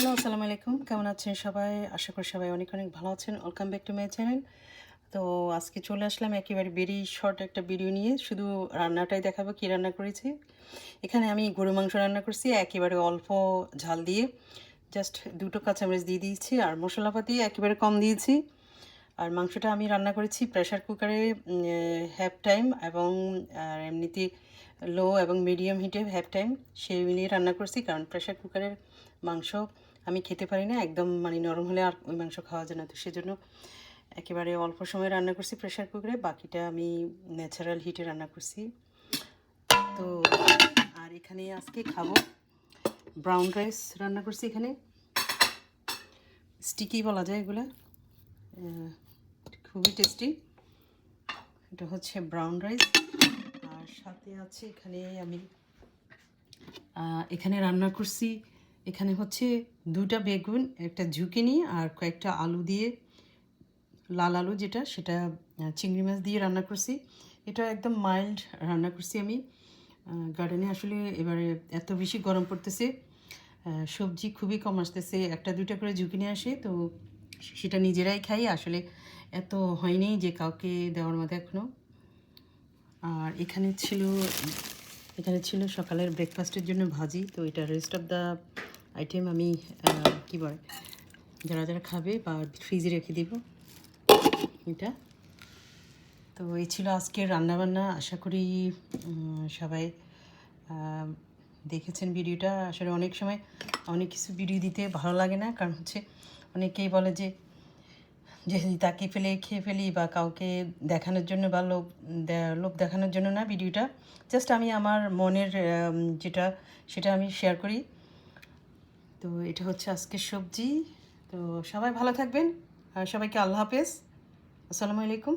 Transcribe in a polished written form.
Hello, আসসালামু আলাইকুম। কেমন আছেন সবাই? আশা করি সবাই অনেক, অনেক ভালো আছেন। Welcome back to my channel. তো আজকে চলে আসলাম একেবারে ভেরি শর্ট একটা ভিডিও নিয়ে। শুধু রান্নাটাই দেখাবো কী রান্না করেছি। এখানে আমি গরুর মাংস রান্না করছি একেবারে অল্প ঝাল দিয়ে। জাস্ট ২ টো কাঁচামরিচ দিয়ে দিয়েছি আর মশলাপাতি একেবারে কম দিয়েছি। আর মাংসটা আমি রান্না করেছি প্রেশার কুকারে হাফ টাইম এবং এমনিতে লো এবং মিডিয়াম হিটে হাফ টাইম সেই মিলিয়ে রান্না করছি। কারণ প্রেশার কুকারের মাংস আমি খেতে পারি না, একদম মানে নরম হলে আর ওই মাংস খাওয়া যায় না। তো সেজন্য একেবারে অল্প সময় রান্না করছি প্রেশার কুকারে, বাকিটা আমি ন্যাচারাল হিটে রান্না করছি। তো আর এখানে আজকে খাবো ব্রাউন রাইস রান্না করছি। এখানে স্টিকি বলা যায় এগুলো, খুবই টেস্টি। এটা হচ্ছে ব্রাউন রাইস। আর সাথে আছে এখানে আমি এখানে রান্না করছি, এখানে হচ্ছে 2টা বেগুন, একটা ঝুঁকিনি আর কয়েকটা আলু দিয়ে, লাল আলু যেটা সেটা চিংড়ি মাছ দিয়ে রান্না করছি। এটা একদম মাইল্ড রান্না করছি আমি। গার্ডেনে আসলে এবারে এত বেশি গরম পড়তেছে, সবজি খুবই কম আসতেছে, 1-2টা করে ঝুঁকিনি আসে, তো সেটা নিজেরাই খাই। আসলে এত হয়নি যে কাউকে দেওয়ার মতো এখনও। আর এখানে ছিল সকালের ব্রেকফাস্টের জন্য ভাজি। তো এটা রেস্ট অফ দ্য আইটেম আমি কী বলে যারা যারা খাবে বা ফ্রিজে রেখে দিব এটা। তো এই ছিল আজকের রান্নাবান্না। আশা করি সবাই দেখেছেন ভিডিওটা। আসলে অনেক সময় অনেক কিছু ভিডিও দিতে ভালো লাগে না, কারণ হচ্ছে অনেকেই বলে যে যদি তাকে ফেলে খেয়ে ফেলি বা কাউকে দেখানোর জন্য বা লোভ দেখানোর জন্য না ভিডিওটা। জাস্ট আমি আমার মনের যেটা সেটা আমি শেয়ার করি। তো এটা হচ্ছে আজকের সবজি। তো সবাই ভালো থাকবেন আর সবাইকে আল্লাহ হাফেজ, আসসালামু আলাইকুম।